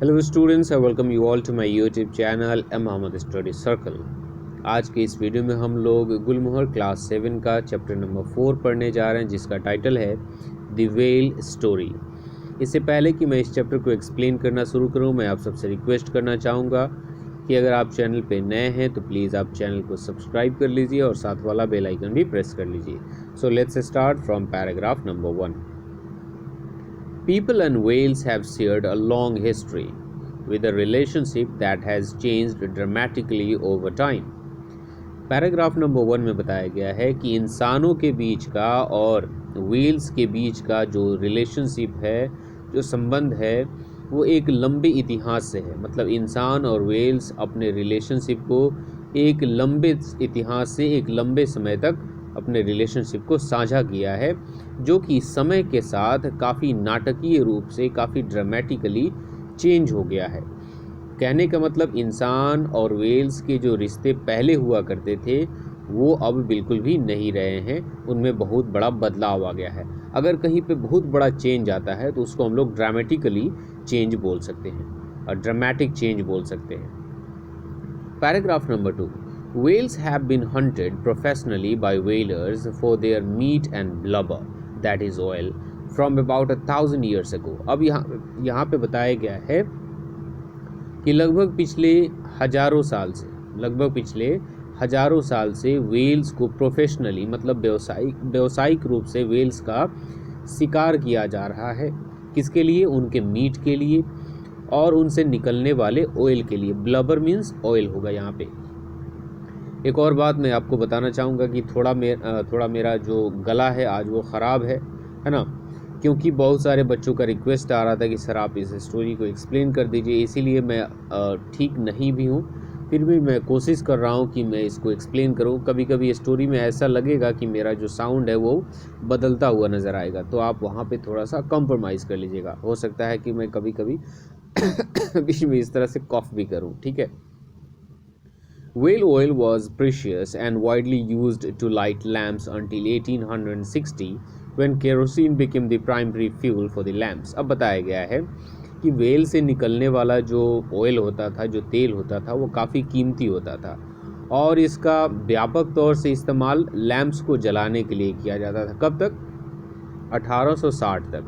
Hello students, I welcome you all to my YouTube channel Mohammad study circle. आज के इस video में हम लोग गुलमोहर क्लास 7 का चैप्टर नंबर 4 पढ़ने जा रहे हैं, जिसका टाइटल है द व्हेल स्टोरी। इससे पहले कि मैं इस चैप्टर को एक्सप्लेन करना शुरू करूं, मैं आप सबसे रिक्वेस्ट करना चाहूँगा कि अगर आप चैनल पे नए हैं तो प्लीज़ आप चैनल को सब्सक्राइब कर लीजिए और साथ वाला बेल आइकन भी प्रेस कर लीजिए। So let's start from paragraph number 1। People and whales have shared a long history, with a relationship that has changed dramatically over time. Paragraph number 1 में बताया गया है कि इंसानों के बीच का और व्हेल्स के बीच का जो रिलेशनशिप है, जो संबंध है, वो एक लंबे इतिहास से है। मतलब इंसान और व्हेल्स अपने रिलेशनशिप को एक लंबे इतिहास से, एक लंबे समय तक अपने रिलेशनशिप को साझा किया है, जो कि समय के साथ काफ़ी नाटकीय रूप से, काफ़ी ड्रामेटिकली चेंज हो गया है। कहने का मतलब इंसान और व्हेल्स के जो रिश्ते पहले हुआ करते थे वो अब बिल्कुल भी नहीं रहे हैं, उनमें बहुत बड़ा बदलाव आ गया है। अगर कहीं पे बहुत बड़ा चेंज आता है तो उसको हम लोग ड्रामेटिकली चेंज बोल सकते हैं और ड्रामेटिक चेंज बोल सकते हैं। Paragraph number 2। Whales have been hunted professionally by whalers for their meat and blubber, that is oil, from about 1,000 years ago. अब यहाँ पे बताया गया है कि लगभग पिछले हजारों साल से व्हेल्स को प्रोफेशनली, मतलब व्यावसायिक रूप से व्हेल्स का शिकार किया जा रहा है। किसके लिए? उनके मीट के लिए और उनसे निकलने वाले ऑयल के लिए। ब्लबर मीन्स ऑयल होगा यहाँ पे। एक और बात मैं आपको बताना चाहूँगा कि थोड़ा मेरा जो गला है आज वो ख़राब है ना, क्योंकि बहुत सारे बच्चों का रिक्वेस्ट आ रहा था कि सर आप इस स्टोरी को एक्सप्लेन कर दीजिए, इसीलिए मैं ठीक नहीं भी हूँ, फिर भी मैं कोशिश कर रहा हूँ कि मैं इसको एक्सप्लेन करूँ। कभी कभी स्टोरी में ऐसा लगेगा कि मेरा जो साउंड है वो बदलता हुआ नज़र आएगा, तो आप वहाँ पे थोड़ा सा कंप्रोमाइज़ कर लीजिएगा। हो सकता है कि मैं कभी कभी बीच में इस तरह से कॉफ भी करूँ, ठीक है। Whale oil was precious and widely used to light lamps until 1860 when kerosene became the primary fuel for the lamps. अब बताया गया है कि व्हेल से निकलने वाला जो ऑयल होता था, जो तेल होता था, वो काफ़ी कीमती होता था और इसका व्यापक तौर से इस्तेमाल लैम्प्स को जलाने के लिए किया जाता था। कब तक? 1860 तक।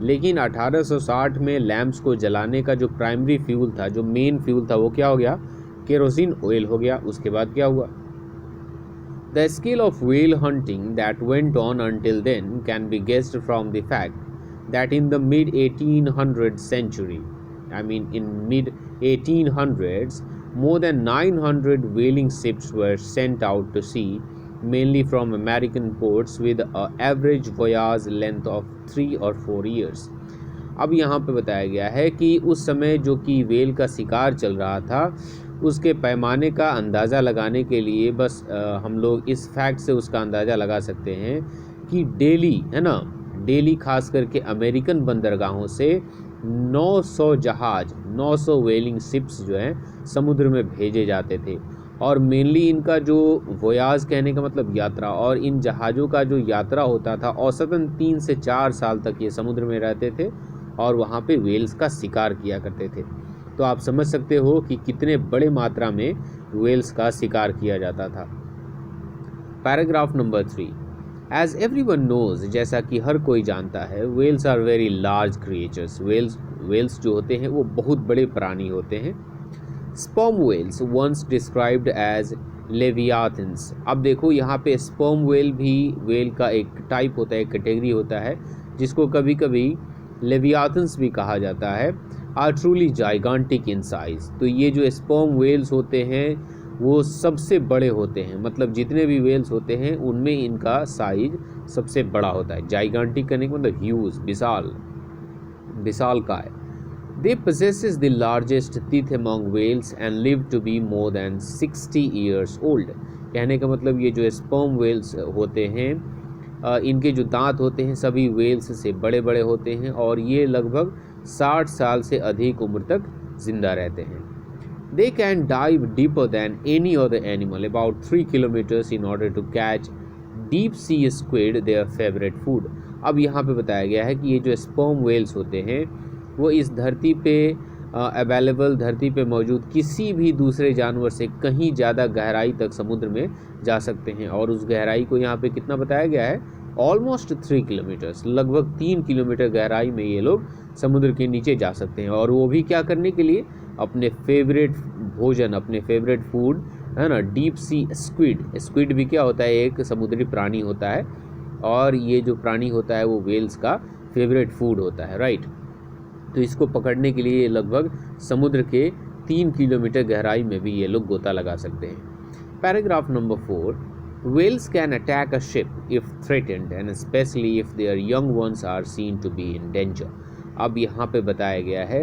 लेकिन 1860 में लैम्प्स को जलाने का जो प्राइमरी फ्यूल था, जो मेन फ्यूल था, वो क्या हो गया? केरोसिन ऑयल हो गया। उसके बाद क्या हुआ? The scale of whale hunting that went on until then can be guessed from the fact that in the mid 1800th century, in mid 1800s, more than 900 whaling ships were sent out to sea, mainly from American ports, with an average voyage length of 3 or 4 years. अब यहाँ पे बताया गया है कि उस समय जो कि व्हेल का शिकार चल रहा था, उसके पैमाने का अंदाज़ा लगाने के लिए बस हम लोग इस फैक्ट से उसका अंदाज़ा लगा सकते हैं कि डेली, है ना, डेली खास करके अमेरिकन बंदरगाहों से 900 व्हेलिंग शिप्स जो हैं समुद्र में भेजे जाते थे। और मेनली इनका जो वोयाज, कहने का मतलब यात्रा, और इन जहाज़ों का जो यात्रा होता था, औसतन 3 से 4 साल तक ये समुद्र में रहते थे और वहाँ पे व्हेल्स का शिकार किया करते थे। तो आप समझ सकते हो कि कितने बड़े मात्रा में व्हेल्स का शिकार किया जाता था। Paragraph number 3। As everyone knows, जैसा कि हर कोई जानता है, whales are very large creatures. Whales जो होते हैं वो बहुत बड़े प्राणी होते हैं। Sperm whales once described as leviathans. अब देखो यहाँ पे स्पर्म व्हेल भी व्हेल का एक टाइप होता है, एक कैटेगरी होता है, जिसको कभी कभी लेवियाथन्स भी कहा जाता है। Are truly gigantic in size. तो ये जो स्पर्म व्हेल्स होते हैं वो सबसे बड़े होते हैं, मतलब जितने भी व्हेल्स होते हैं उनमें इनका साइज सबसे बड़ा होता है। जाइगांटिक करने का मतलब ह्यूज, विशाल का है। दे possesses the largest teeth among whales and live to be more than 60 years old. कहने का मतलब ये जो स्पर्म व्हेल्स होते हैं, इनके जो दांत होते हैं सभी व्हेल्स से बड़े बड़े होते हैं और ये लगभग 60 साल से अधिक उम्र तक जिंदा रहते हैं। They can dive deeper than any other animal, about 3 kilometers, in order to catch deep sea squid, their favorite food. अब यहाँ पे बताया गया है कि ये जो स्पर्म व्हेल्स होते हैं वो इस धरती पे अवेलेबल धरती पे मौजूद किसी भी दूसरे जानवर से कहीं ज़्यादा गहराई तक समुद्र में जा सकते हैं। और उस गहराई को यहाँ पे कितना बताया गया है, ऑलमोस्ट 3 किलोमीटर्स, लगभग 3 किलोमीटर गहराई में ये लोग समुद्र के नीचे जा सकते हैं। और वो भी क्या करने के लिए, अपने फेवरेट भोजन, अपने फेवरेट फूड, है ना, डीप सी स्क्विड। स्क्विड भी क्या होता है, एक समुद्री प्राणी होता है, और ये जो प्राणी होता है वो वेल्स का फेवरेट फूड होता है, राइट। तो इसको पकड़ने के लिए लगभग समुद्र के 3 किलोमीटर गहराई में भी ये लोग गोता लगा सकते हैं। Paragraph number 4, whales can attack a ship if threatened and especially if their young ones are seen to be in danger। अब यहाँ पे बताया गया है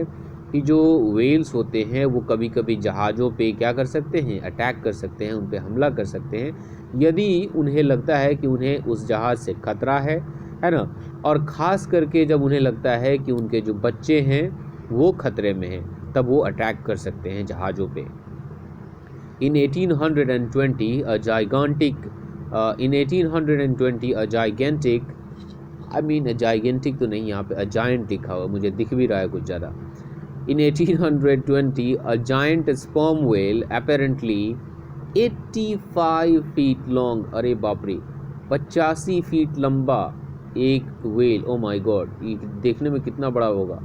कि जो वेल्स होते हैं वो कभी कभी जहाज़ों पे क्या कर सकते हैं, अटैक कर सकते हैं, उन पे हमला कर सकते हैं, यदि उन्हें लगता है कि उन्हें उस जहाज़ से खतरा है ना। और ख़ास करके जब उन्हें लगता है कि उनके जो बच्चे हैं वो खतरे में हैं, तब वो अटैक कर सकते हैं जहाज़ों पे। In 1820 a gigantic तो नहीं, यहाँ पे a giant लिखा हुआ, मुझे दिख भी रहा है कुछ ज़्यादा। In 1820 a giant sperm whale apparently 85 feet long, अरे बाप रे, 85 फीट लंबा एक वेल, ओ माय गॉड, ये देखने में कितना बड़ा होगा।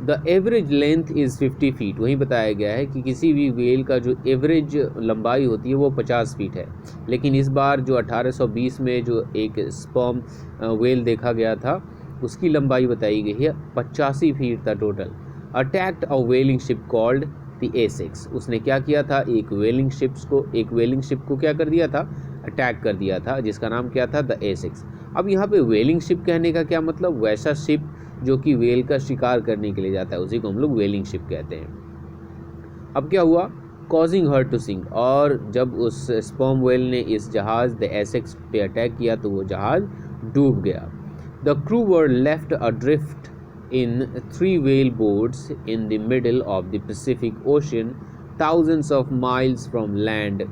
The average length is 50 feet, वहीं बताया गया है कि किसी भी वेल का जो एवरेज लंबाई होती है वो 50 फीट है। लेकिन इस बार जो 1820 में जो एक स्पर्म वेल देखा गया था उसकी लंबाई बताई गई है 85 फीट था total. Attacked a whaling ship called the Essex, उसने क्या किया था, एक वेलिंग शिप को क्या कर दिया था, अटैक कर दिया था, जिसका नाम क्या था, द एसेक्स। अब यहाँ पे वेलिंग शिप कहने का क्या मतलब, वैसा शिप जो कि वेल का शिकार करने के लिए जाता है, उसी को हम लोग वेलिंग शिप कहते हैं। अब क्या हुआ, कॉजिंग हर टू सिंक, और जब उस स्पर्म वेल ने इस जहाज़ द एसेक्स पे अटैक किया तो वो जहाज़ डूब गया। The crew were left adrift in 3 whale boats in the middle of the Pacific Ocean, thousands of miles from land।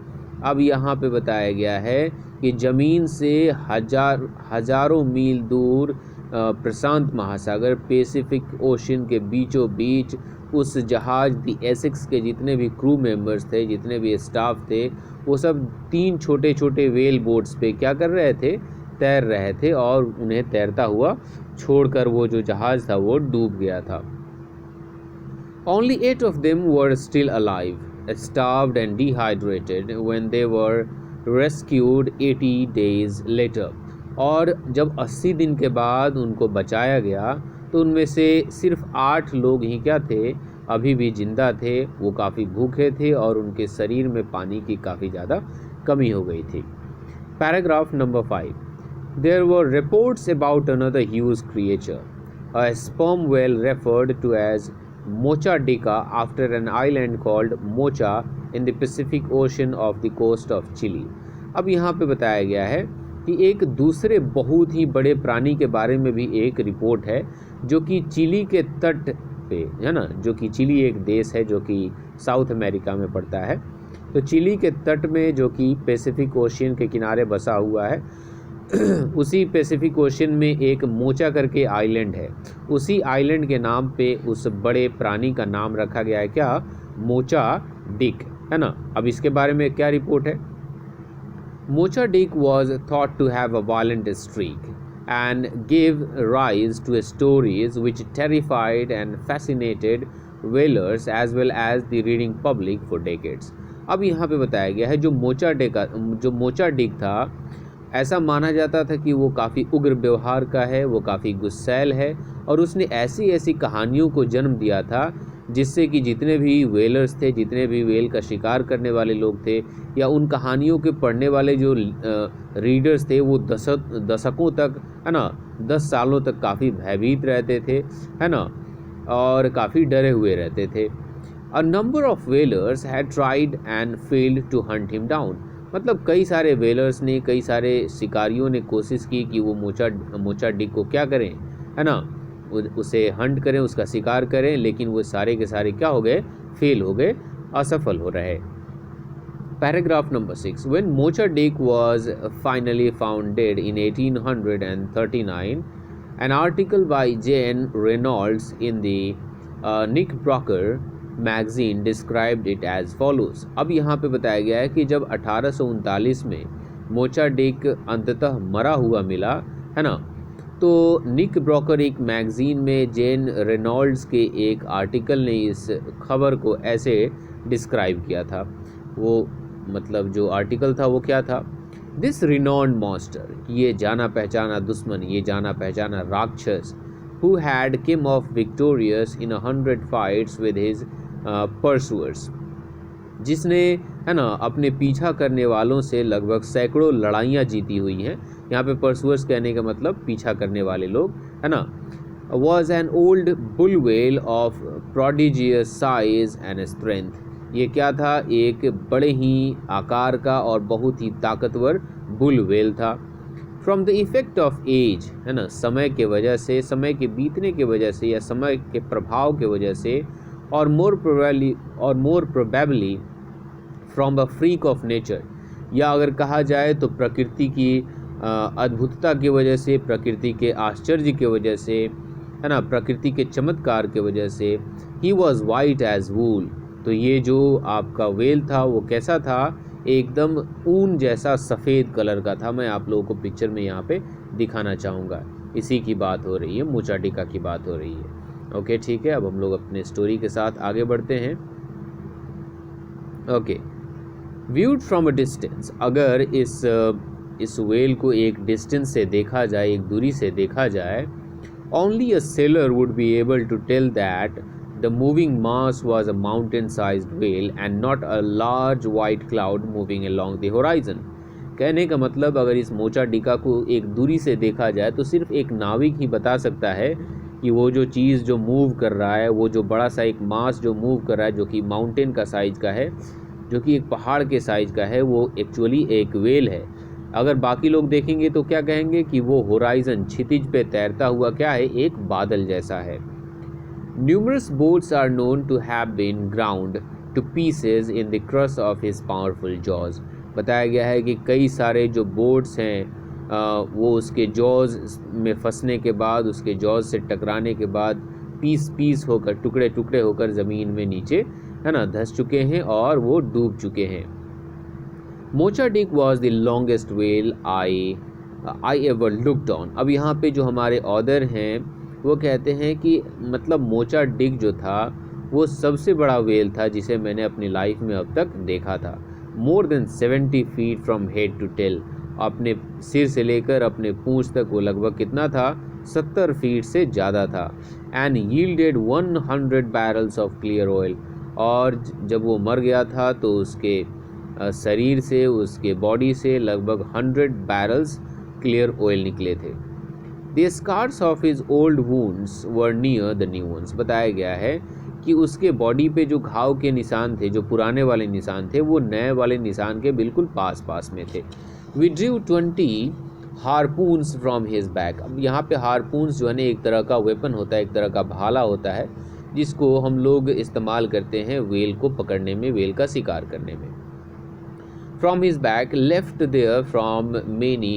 अब यहाँ पे बताया गया है कि ज़मीन से हजारों मील दूर प्रशांत महासागर पैसिफिक ओशन के बीचों बीच उस जहाज़ दी एसेक्स के जितने भी क्रू मेंबर्स थे, जितने भी स्टाफ थे, वो सब 3 छोटे छोटे वेल बोट्स पे क्या कर रहे थे, तैर रहे थे, और उन्हें तैरता हुआ छोड़कर वो जो जहाज़ था वो डूब गया था। Only 8 of them were still alive, starved and dehydrated when they were rescued 80 days later। और जब 80 दिन के बाद उनको बचाया गया तो उनमें से सिर्फ 8 लोग ही क्या थे, अभी भी जिंदा थे। वो काफ़ी भूखे थे और उनके शरीर में पानी की काफ़ी ज़्यादा कमी हो गई थी। Paragraph number 5, There were reports about another huge creature, a sperm whale referred to as Mocha Dica after an island called Mocha in the Pacific Ocean off the coast of Chile। अब यहाँ पे बताया गया है कि एक दूसरे बहुत ही बड़े प्राणी के बारे में भी एक रिपोर्ट है जो कि चिली के तट पे है ना, जो कि चिली एक देश है जो कि साउथ अमेरिका में पड़ता है। तो चिली के तट में जो कि पैसिफिक ओशियन के किनारे बसा हुआ है, उसी पैसिफिक ओशन में एक मोचा करके आइलैंड है। उसी आइलैंड के नाम पे उस बड़े प्राणी का नाम रखा गया है, क्या, मोचा डिक, है ना। अब इसके बारे में क्या रिपोर्ट है, Mocha Dick was thought to have a violent streak and give rise to stories which terrified and fascinated whalers as well as the reading public for decades. अब यहाँ पे बताया गया है जो मोचा डिक था, ऐसा माना जाता था कि वो काफ़ी उग्र व्यवहार का है, वो काफ़ी गुस्सैल है, और उसने ऐसी ऐसी कहानियों को जन्म दिया था जिससे कि जितने भी वेलर्स थे, जितने भी वेल का शिकार करने वाले लोग थे, या उन कहानियों के पढ़ने वाले जो रीडर्स थे, वो दशकों तक, है ना, 10 सालों तक काफ़ी भयभीत रहते थे, है ना, और काफ़ी डरे हुए रहते थे। A number of whalers had tried and failed to hunt him down, मतलब कई सारे वेलर्स ने, कई सारे शिकारियों ने कोशिश की कि वो मोचा डिक को क्या करें, है ना, उसे हंट करें, उसका शिकार करें, लेकिन वो सारे के सारे क्या हो गए, फेल हो गए, असफल हो रहे। Paragraph number 6, when Mocha Dick was finally found dead in 1839, an article by J.N. Reynolds in the Knickerbocker magazine described it as follows. अब यहाँ पे बताया गया है कि जब 1839 में मोचाडिक अंततः मरा हुआ मिला, है ना, तो निक ब्रॉकर एक मैगजीन में जेन रेनॉल्ड्स के एक आर्टिकल ने इस खबर को ऐसे डिस्क्राइब किया था। वो मतलब जो आर्टिकल था वो क्या था? दिस रिनॉन्ड मॉन्स्टर, ये जाना पहचाना दुश्मन, ये जाना पहचाना राक्षस, who had came off victorious in 100 fights with his pursuers, जिसने, है ना, अपने पीछा करने वालों से लगभग सैकड़ों लड़ाइयाँ जीती हुई हैं। यहाँ पे परसुअर्स कहने का मतलब पीछा करने वाले लोग, है ना। was an old bull whale of prodigious size and strength, ये क्या था? एक बड़े ही आकार का और बहुत ही ताकतवर बुल वेल था। From the effect of age, है ना, समय के वजह से, समय के बीतने के वजह से या समय के प्रभाव के वजह से, और more probably from a freak of nature, या अगर कहा जाए तो प्रकृति की अद्भुतता की वजह से, प्रकृति के आश्चर्य की वजह से, है ना, प्रकृति के चमत्कार की वजह से, ही वॉज वाइट एज वूल, तो ये जो आपका वेल था वो कैसा था? एकदम ऊन जैसा सफ़ेद कलर का था। मैं आप लोगों को पिक्चर में यहाँ पे दिखाना चाहूँगा। इसी की बात हो रही है, मोचाडिका की बात हो रही है। ओके, ठीक है, अब हम लोग अपने स्टोरी के साथ आगे बढ़ते हैं। Okay, viewed from a distance, अगर इस वेल को एक डिस्टेंस से देखा जाए, एक दूरी से देखा जाए, only a sailor would be able to tell that the moving mass was a mountain-sized whale and not a large white cloud moving along the horizon। कहने का मतलब अगर इस मोचाडिका को एक दूरी से देखा जाए तो सिर्फ एक नाविक ही बता सकता है कि वो जो चीज़ जो मूव कर रहा है, वो जो बड़ा सा एक मास जो मूव कर रहा है, जो कि माउंटेन का साइज का है, जो कि एक पहाड़ के साइज का है, वो एक्चुअली एक वेल है। अगर बाकी लोग देखेंगे तो क्या कहेंगे कि वो होराइजन, क्षितिज पे तैरता हुआ क्या है? एक बादल जैसा है। Numerous boats are known to have been ground to pieces in the crush of his powerful jaws। बताया गया है कि कई सारे जो बोट्स हैं वो उसके जॉज में फंसने के बाद, उसके जॉज से टकराने के बाद पीस होकर, टुकड़े टुकड़े होकर ज़मीन में नीचे, है ना, धंस चुके हैं और वो डूब चुके हैं। Mocha Dick was the longest whale I ever looked on. अब यहाँ पे जो हमारे ऑथर हैं वो कहते हैं कि मतलब मोचाडिक जो था वो सबसे बड़ा वेल था जिसे मैंने अपनी लाइफ में अब तक देखा था। More than 70 feet from head to tail, अपने सिर से लेकर अपने पूंछ तक वो लगभग कितना था? 70 फीट से ज़्यादा था। And yielded 100 barrels of clear oil, और जब वो मर गया था तो उसके शरीर से, उसके बॉडी से लगभग 100 बैरल्स क्लियर ऑयल निकले थे। The scars of his old wounds were near the new ones। बताया गया है कि उसके बॉडी पे जो घाव के निशान थे, जो पुराने वाले निशान थे, वो नए वाले निशान के बिल्कुल पास में थे। We drew 20 harpoons from his back। अब यहाँ पे हारपून्स जो है ना, एक तरह का वेपन होता है, एक तरह का भाला होता है, जिसको हम लोग इस्तेमाल करते हैं वेल को पकड़ने में, वेल का शिकार करने में। From his back left there from many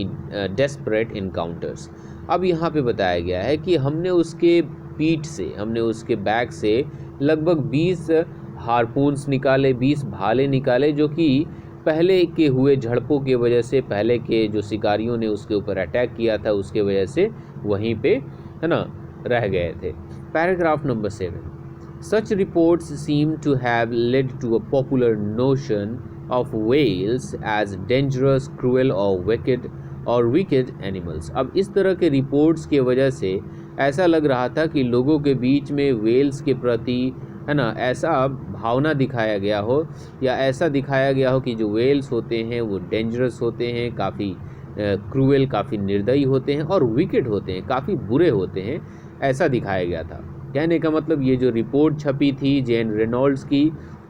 desperate encounters। अब यहाँ पे बताया गया है कि हमने उसके पीठ से, हमने उसके बैक से लगभग 20 हारपून्स निकाले, 20 भाले निकाले, जो कि पहले के हुए झड़पों की वजह से, पहले के जो शिकारियों ने उसके ऊपर अटैक किया था उसके वजह से वहीं पे, है ना, रह गए थे। Paragraph number 7, such reports seem to have led to a popular notion of whales as dangerous, cruel और विकेड एनिमल्स। अब इस तरह के रिपोर्ट्स के वजह से ऐसा लग रहा था कि लोगों के बीच में वेल्स के प्रति, है ना, ऐसा भावना दिखाया गया हो, या ऐसा दिखाया गया हो कि जो वेल्स होते हैं वो डेंजरस होते हैं, काफ़ी क्रूएल, काफ़ी निर्दयी होते हैं, और विकेड होते हैं, काफ़ी बुरे होते हैं, ऐसा दिखाया गया था। कहने का मतलब ये जो रिपोर्ट छपी थी जेन रेनॉल्ड्स की,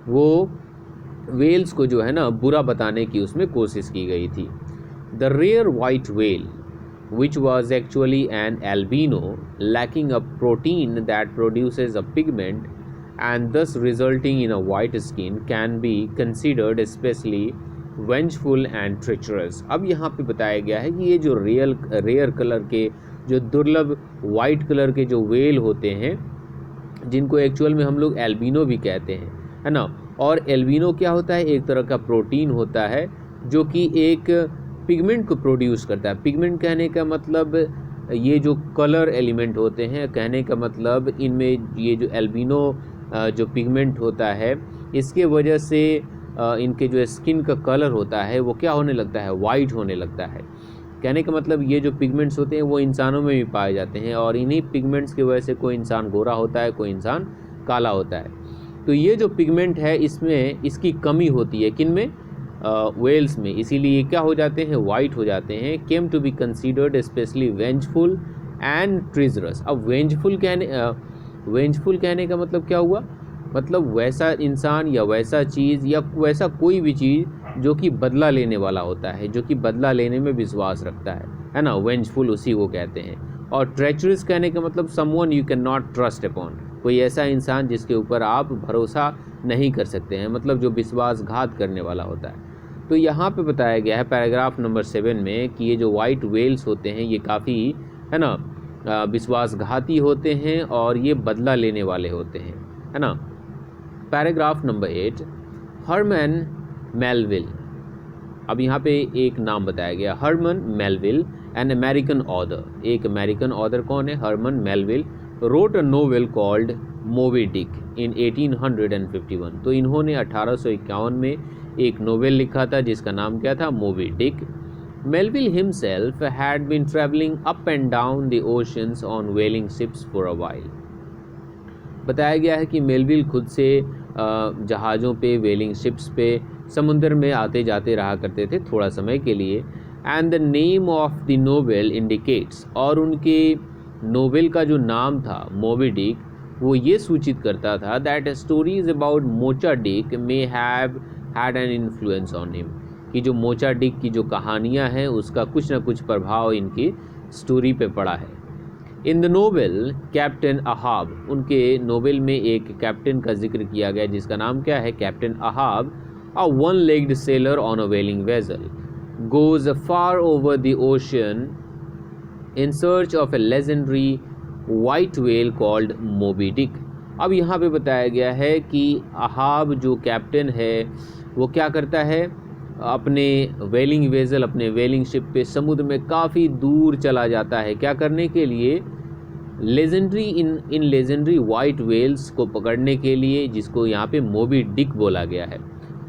वो वेल्स को जो है ना बुरा बताने की उसमें कोशिश की गई थी। The rare white whale, which was actually an albino, lacking a protein that produces a pigment and thus resulting in a white skin, can be considered especially vengeful and treacherous। अब यहाँ पे बताया गया है कि ये जो रेयर कलर के, जो दुर्लभ वाइट कलर के जो वेल होते हैं, जिनको एक्चुअल में हम लोग एल्बिनो भी कहते हैं, है ना। और एल्बिनो क्या होता है, एक तरह का प्रोटीन होता है जो कि एक पिगमेंट को प्रोड्यूस करता है। पिगमेंट कहने का मतलब ये जो कलर एलिमेंट होते हैं, कहने का मतलब इनमें ये जो एल्बिनो जो पिगमेंट होता है, इसके वजह से इनके जो स्किन का कलर होता है वो क्या होने लगता है, वाइट होने लगता है। कहने का मतलब ये जो पिगमेंट्स होते हैं वो इंसानों में भी पाए जाते हैं, और इन्हीं पिगमेंट्स की वजह से कोई इंसान गोरा होता है, कोई इंसान काला होता है। तो ये जो पिगमेंट है इसमें इसकी कमी होती है, किन में, वेल्स में, इसीलिए क्या हो जाते हैं, वाइट हो जाते हैं। Came to be considered especially vengeful and treacherous. अब वेंजफुल कहने का मतलब क्या हुआ, मतलब वैसा इंसान या वैसा चीज़ या वैसा कोई भी चीज़ जो कि बदला लेने वाला होता है, जो कि बदला लेने में विश्वास रखता है ना, वेंजफुल उसी को कहते हैं। और ट्रेचरस कहने का मतलब someone you can not trust upon, कोई ऐसा इंसान जिसके ऊपर आप भरोसा नहीं कर सकते हैं, मतलब जो विश्वासघात करने वाला होता है। तो यहाँ पे बताया गया है पैराग्राफ नंबर 7 में कि ये जो वाइट वेल्स होते हैं ये काफ़ी, है ना, विश्वासघाती होते हैं और ये बदला लेने वाले होते हैं, है ना। Paragraph number 8, Herman Melville. अब यहाँ पे एक नाम बताया गया, Herman Melville, an American author. एक अमेरिकन ऑथर कौन है, Herman Melville, wrote a novel called Moby Dick in 1851। तो इन्होंने 1851 में एक नोवेल लिखा था जिसका नाम क्या था, Moby Dick. Melville himself had been travelling up and down the oceans on whaling ships for a while. बताया गया है कि मेलविल खुद से जहाज़ों पे, व्हेलिंग शिप्स पे, समुद्र में आते जाते रहा करते थे थोड़ा समय के लिए। And the name of the novel indicates, और उनके नोवेल का जो नाम था मोबी डिक, वो ये सूचित करता था that stories about mocha Dick may have had an influence on him, कि जो मोचा डिक की जो कहानियाँ हैं उसका कुछ ना कुछ प्रभाव इनकी स्टोरी पे पड़ा है। In the novel captain Ahab, उनके नोवेल में एक कैप्टन का जिक्र किया गया जिसका नाम क्या है, captain Ahab, a one legged seller on a व्हेलिंग vessel goes far over the ocean in search of A legendary white well called Moby Dick. अब यहाँ पे बताया गया है कि अहाब जो कैप्टन है वो क्या करता है, अपने व्हेलिंग वेसल, अपने व्हेलिंग शिप पे समुद्र में काफ़ी दूर चला जाता है, क्या करने के लिए, लेजेंडरी इन लेजेंडरी वाइट वेल्स को पकड़ने के लिए, जिसको यहाँ पे मोबी डिक बोला गया है।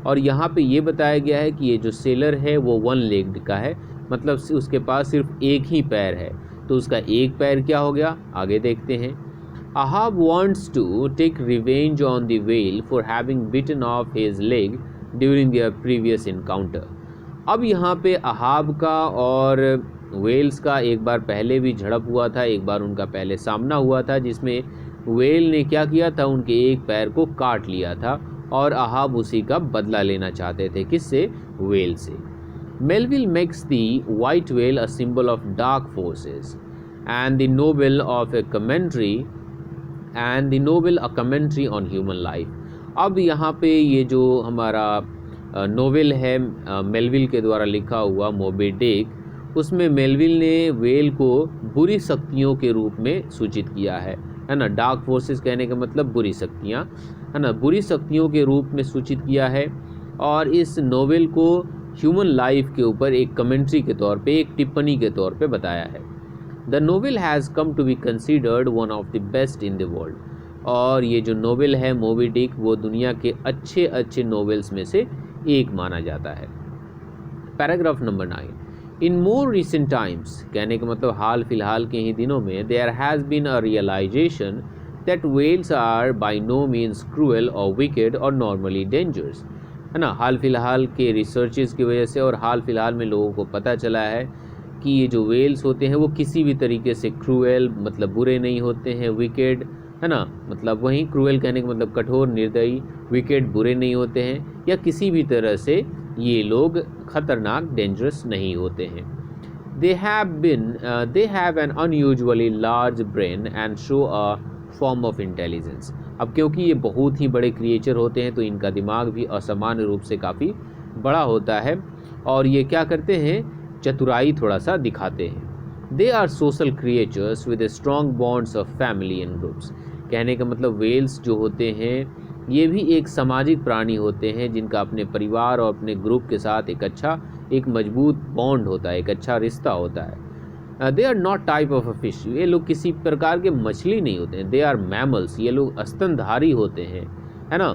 और यहाँ पे ये बताया गया है कि ये जो सेलर है वो वन लेग्ड का है, मतलब उसके पास सिर्फ एक ही पैर है। तो उसका एक पैर क्या हो गया, आगे देखते हैं। Ahab wants to take revenge on the whale for having bitten off his leg during their previous encounter। अब यहाँ पे अहाब का और वेल्स का एक बार पहले भी झड़प हुआ था, एक बार उनका पहले सामना हुआ था जिसमें वेल ने क्या किया था, उनके एक पैर को काट लिया था, और अहाब उसी का बदला लेना चाहते थे, किससे, वेल से। Melville makes the white whale a symbol of dark forces and the novel of a commentary a commentary on human life। अब यहाँ पे ये जो हमारा नोवेल है मेलविल के द्वारा लिखा हुआ मोबी डिक, उसमें मेलविल ने वेल को बुरी शक्तियों के रूप में सूचित किया है ना। डार्क फोर्सेस कहने का मतलब बुरी शक्तियाँ, है ना, बुरी शक्तियों के रूप में सूचित किया है। और इस नोवेल को ह्यूमन लाइफ के ऊपर एक कमेंट्री के तौर पे, एक टिप्पणी के तौर पे बताया है। The novel has come to be considered one of the best in the world. और ये जो नोवेल है मोबी डिक वो दुनिया के अच्छे अच्छे नोवेल्स में से एक माना जाता है। Paragraph number 9, in more recent times, कहने का मतलब हाल फिलहाल के ही दिनों में, there has been a realization that whales are by no means cruel और विकेड और नॉर्मली डेंजरस, है ना। हाल फिलहाल के रिसर्चेस की वजह से और हाल फिलहाल में लोगों को पता चला है कि ये जो वेल्स होते हैं वो किसी भी तरीके से क्रूएल मतलब बुरे नहीं होते हैं, विकेड, है ना, मतलब वहीं क्रूएल कहने का मतलब कठोर, निर्दयी, विकेड बुरे नहीं होते हैं, या किसी भी तरह से ये लोग खतरनाक, डेंजरस नहीं होते हैं। They have an unusually large brain and show a form of intelligence. अब क्योंकि ये बहुत ही बड़े क्रिएचर होते हैं तो इनका दिमाग भी असामान्य रूप से काफ़ी बड़ा होता है, और ये क्या करते हैं, चतुराई थोड़ा सा दिखाते हैं। They are social creatures with strong bonds of family and groups. कहने का मतलब वेल्स जो होते हैं ये भी एक सामाजिक प्राणी होते हैं जिनका अपने परिवार और अपने ग्रुप के साथ एक मजबूत बॉन्ड होता है, एक अच्छा रिश्ता होता है। They are not type of a fish, ये लोग किसी प्रकार के मछली नहीं होते हैं। दे आर मैमल्स, ये लोग स्तनधारी होते हैं, है ना।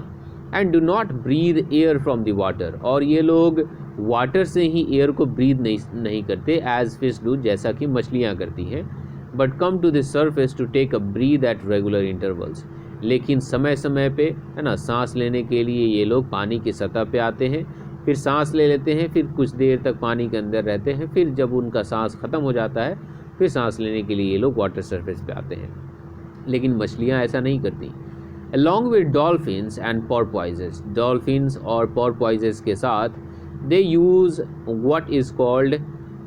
And do not breathe air from the water, और ये लोग वाटर से ही एयर को ब्रीद नहीं करते एज फिश डू, जैसा कि मछलियाँ करती हैं। But come to the surface to take a breath at regular intervals, लेकिन समय समय पे, है ना, सांस लेने के लिए ये लोग पानी की सतह पे आते हैं, फिर सांस ले लेते हैं, फिर कुछ देर तक पानी के अंदर रहते हैं, फिर जब उनका सांस ख़त्म हो जाता है फिर सांस लेने के लिए ये लोग वाटर सरफेस पे आते हैं। लेकिन मछलियाँ ऐसा नहीं करती। Along with dolphins and porpoises, dolphins और पोर्पोइजेस के साथ they use what is called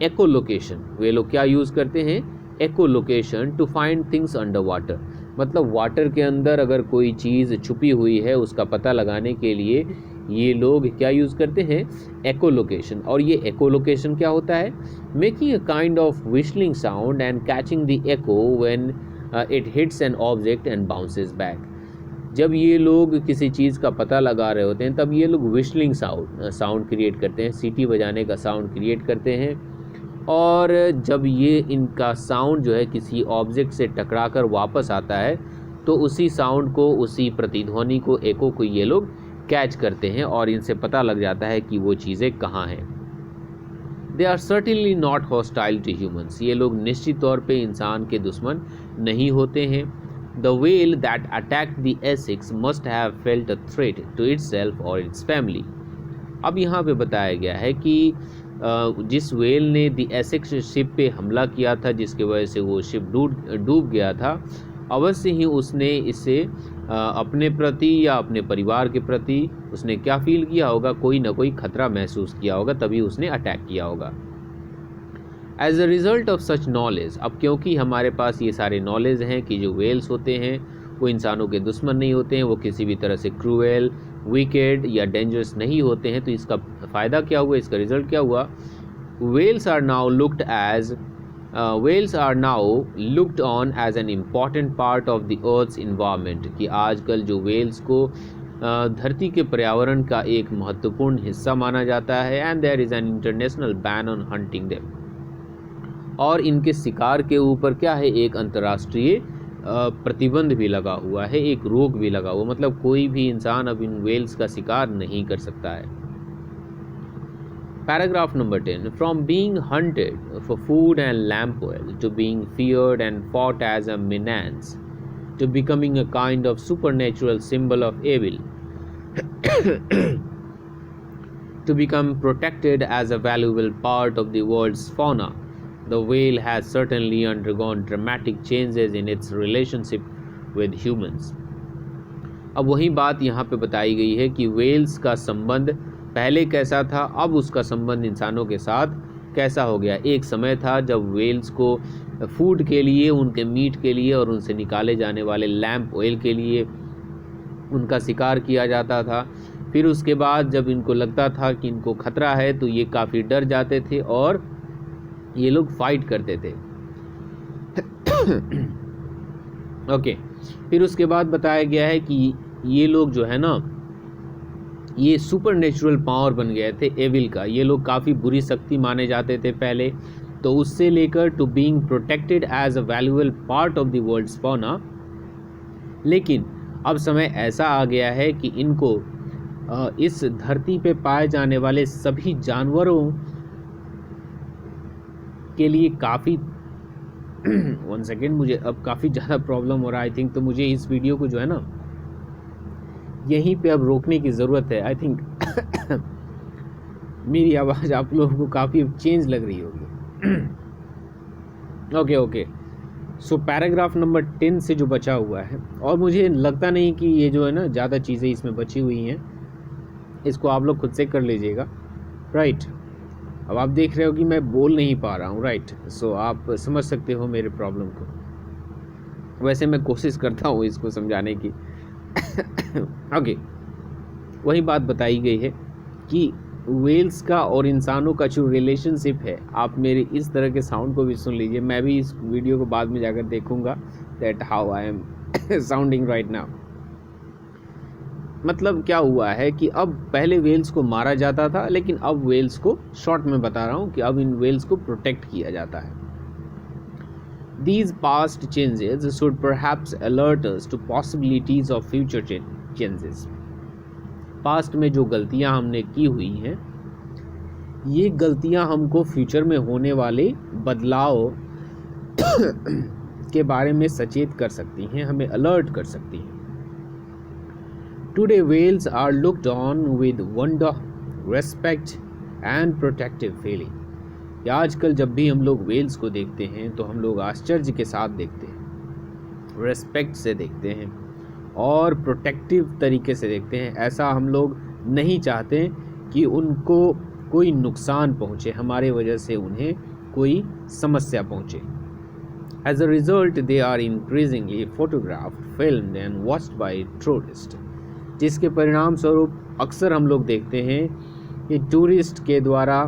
echolocation, वे लोग क्या यूज़ करते हैं, echolocation, to find things under water. मतलब वाटर के अंदर अगर कोई चीज़ छुपी हुई है उसका पता लगाने के लिए ये लोग क्या यूज़ करते हैं, एकोलोकेशन। और ये एकोलोकेशन क्या होता है, making a kind of whistling sound and catching the echo when it hits an object and bounces back. जब ये लोग किसी चीज़ का पता लगा रहे होते हैं तब ये लोग विशलिंग साउंड क्रिएट करते हैं, सीटी बजाने का साउंड क्रिएट करते हैं, और जब ये इनका साउंड जो है किसी ऑब्जेक्ट से टकराकर वापस आता है तो उसी साउंड को, उसी प्रतिध्वनि को, एको को ये लोग कैच करते हैं और इनसे पता लग जाता है कि वो चीज़ें कहाँ हैं। They are certainly not hostile to humans, ये लोग निश्चित तौर पे इंसान के दुश्मन नहीं होते हैं। The whale that attacked the Essex must have felt a threat to itself और इट्स फैमिली। अब यहाँ पे बताया गया है कि जिस व्हेल ने द एसेक्स शिप पे हमला किया था, जिसकी वजह से वो शिप डूब गया था, अवश्य ही उसने इससे अपने प्रति या अपने परिवार के प्रति उसने क्या फील किया होगा, कोई ना कोई खतरा महसूस किया होगा, तभी उसने अटैक किया होगा। As a result of such knowledge, अब क्योंकि हमारे पास ये सारे नॉलेज हैं कि जो वेल्स होते हैं वो इंसानों के दुश्मन नहीं होते हैं, वो किसी भी तरह से क्रूएल, विकेड या डेंजरस नहीं होते हैं, तो इसका फ़ायदा क्या हुआ, इसका रिजल्ट क्या हुआ, whales are now looked on as an important part of the earth's environment, कि आजकल जो वेल्स को धरती के पर्यावरण का एक महत्वपूर्ण हिस्सा माना जाता है। and there is an international ban on hunting them, और इनके शिकार के ऊपर क्या है, एक अंतर्राष्ट्रीय प्रतिबंध भी लगा हुआ है, एक रोक भी लगा हुआ, मतलब कोई भी इंसान अब इन वेल्स का शिकार नहीं कर सकता है। Paragraph number 10, from being hunted for food and lamp oil to being feared and fought as a menace to becoming a kind of supernatural symbol of evil to become protected as a valuable part of the world's fauna. The whale has certainly undergone dramatic changes in its relationship with humans. अब वही बात यहाँ पे बताई गई है कि Wales का संबंध पहले कैसा था, अब उसका संबंध इंसानों के साथ कैसा हो गया। एक समय था जब वेल्स को फूड के लिए, उनके मीट के लिए और उनसे निकाले जाने वाले लैम्प ऑयल के लिए उनका शिकार किया जाता था। फिर उसके बाद जब इनको लगता था कि इनको खतरा है तो ये काफ़ी डर जाते थे और ये लोग फाइट करते थे। ओके, फिर उसके बाद बताया गया है कि ये लोग जो है ना, ये सुपर नेचुरल पावर बन गए थे एविल का। ये लोग काफ़ी बुरी शक्ति माने जाते थे पहले, तो उससे लेकर to being protected as a valuable part of the world's fauna. लेकिन अब समय ऐसा आ गया है कि इनको इस धरती पे पाए जाने वाले सभी जानवरों के लिए काफ़ी वन सेकेंड, मुझे अब काफ़ी ज़्यादा प्रॉब्लम हो रहा है आई थिंक, तो मुझे इस वीडियो को जो है ना यहीं पे अब रोकने की ज़रूरत है आई थिंक। मेरी आवाज़ आप लोगों को काफ़ी चेंज लग रही होगी। ओके, सो पैराग्राफ नंबर 10 से जो बचा हुआ है, और मुझे लगता नहीं कि ये जो है ना ज़्यादा चीज़ें इसमें बची हुई हैं, इसको आप लोग खुद से कर लीजिएगा, राइट। अब आप देख रहे हो कि मैं बोल नहीं पा रहा हूँ, राइट, सो आप समझ सकते हो मेरे प्रॉब्लम को। वैसे मैं कोशिश करता हूँ इसको समझाने की। ओके, वही बात बताई गई है कि वेल्स का और इंसानों का जो रिलेशनशिप है, आप मेरे इस तरह के साउंड को भी सुन लीजिए। मैं भी इस वीडियो को बाद में जाकर देखूंगा that how I am sounding right now. मतलब क्या हुआ है कि अब पहले वेल्स को मारा जाता था, लेकिन अब वेल्स को, शॉर्ट में बता रहा हूँ कि अब इन वेल्स को प्रोटेक्ट किया जाता है। These past changes should perhaps alert us to possibilities of future changes. Past में जो गलतियां हमने की हुई हैं, ये गलतियां हमको फ्यूचर में होने वाले बदलाव के बारे में सचेत कर सकती हैं, हमें अलर्ट कर सकती हैं। Today whales are looked on with wonder, respect and protective feeling. या आजकल जब भी हम लोग वेल्स को देखते हैं तो हम लोग आश्चर्य के साथ देखते हैं, रेस्पेक्ट से देखते हैं और प्रोटेक्टिव तरीके से देखते हैं। ऐसा हम लोग नहीं चाहते कि उनको कोई नुकसान पहुँचे, हमारे वजह से उन्हें कोई समस्या पहुँचे। As a result, they are increasingly photographed, filmed and watched by tourists. जिसके परिणाम स्वरूप अक्सर हम लोग देखते हैं कि टूरिस्ट के द्वारा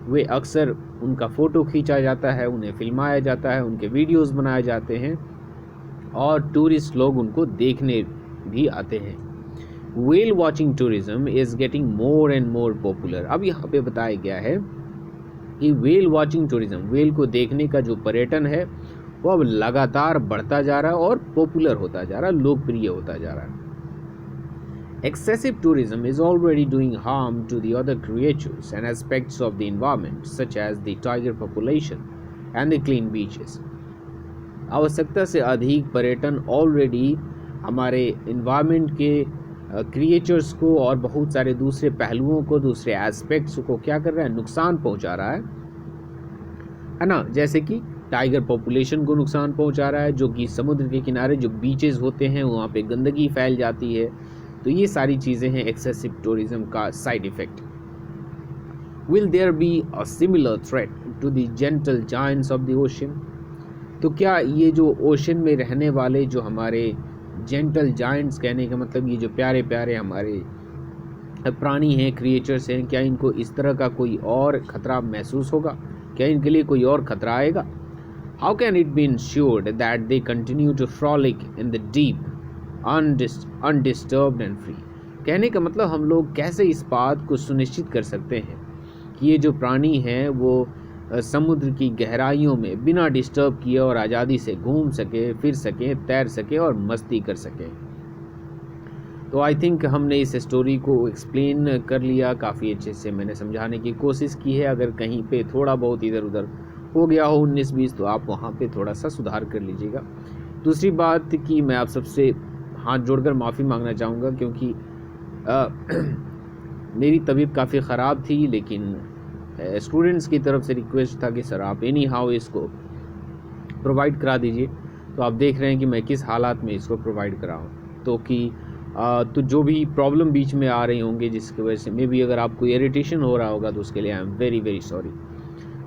वे अक्सर उनका फ़ोटो खींचा जाता है, उन्हें फिल्माया जाता है, उनके वीडियोस बनाए जाते हैं और टूरिस्ट लोग उनको देखने भी आते हैं। Whale watching tourism is getting more and more popular. अब यहाँ पे बताया गया है कि व्हेल वॉचिंग टूरिज्म, व्हेल को देखने का जो पर्यटन है वो अब लगातार बढ़ता जा रहा है और पॉपुलर होता जा रहा है, लोकप्रिय होता जा रहा है। Excessive tourism is already doing harm to the other creatures and aspects of the environment, such as the tiger population and the clean beaches. आवश्यकता से अधिक पर्यटन ऑलरेडी हमारे इन्वायरमेंट के क्रिएचर्स को और बहुत सारे दूसरे पहलुओं को, दूसरे एस्पेक्ट्स को क्या कर रहा है, नुकसान पहुंचा रहा है ना। जैसे कि टाइगर पॉपुलेशन को नुकसान पहुंचा रहा है, जो कि समुद्र के किनारे जो बीचेस होते हैं वहाँ पे गंदगी फैल जाती है। तो ये सारी चीज़ें हैं एक्सेसिव टूरिज्म का side effect. Will there be a similar threat to the gentle giants of the ocean? तो क्या ये जो ओशन में रहने वाले जो हमारे जेंटल जायंट्स, कहने का मतलब ये जो प्यारे प्यारे हमारे प्राणी हैं, क्रिएचर्स हैं, क्या इनको इस तरह का कोई और ख़तरा महसूस होगा? क्या इनके लिए कोई और ख़तरा आएगा? How can it be ensured that they continue to frolic in the deep undisturbed and free? कहने का मतलब हम लोग कैसे इस बात को सुनिश्चित कर सकते हैं कि ये जो प्राणी हैं वो समुद्र की गहराइयों में बिना डिस्टर्ब किए और आज़ादी से घूम सके, फिर सके, तैर सके और मस्ती कर सके। तो आई थिंक हमने इस स्टोरी को एक्सप्लेन कर लिया, काफ़ी अच्छे से मैंने समझाने की कोशिश की है। अगर कहीं पे थोड़ा बहुत इधर उधर हो गया हो 19-20 तो आप वहाँ पे थोड़ा सा सुधार कर लीजिएगा। दूसरी बात कि मैं आप सबसे हाथ जोड़कर माफ़ी मांगना चाहूँगा क्योंकि मेरी तबीयत काफ़ी ख़राब थी, लेकिन स्टूडेंट्स की तरफ से रिक्वेस्ट था कि सर आप एनी हाउ इसको प्रोवाइड करा दीजिए। तो आप देख रहे हैं कि मैं किस हालात में इसको प्रोवाइड कराऊँ। तो जो भी प्रॉब्लम बीच में आ रही होंगे जिसकी वजह से मे बी अगर आपको इरिटेशन हो रहा होगा तो उसके लिए I am very very sorry.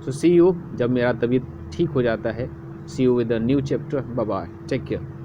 So see you जब मेरा तबीयत ठीक हो जाता है। See you with a new chapter. Bye bye, take care.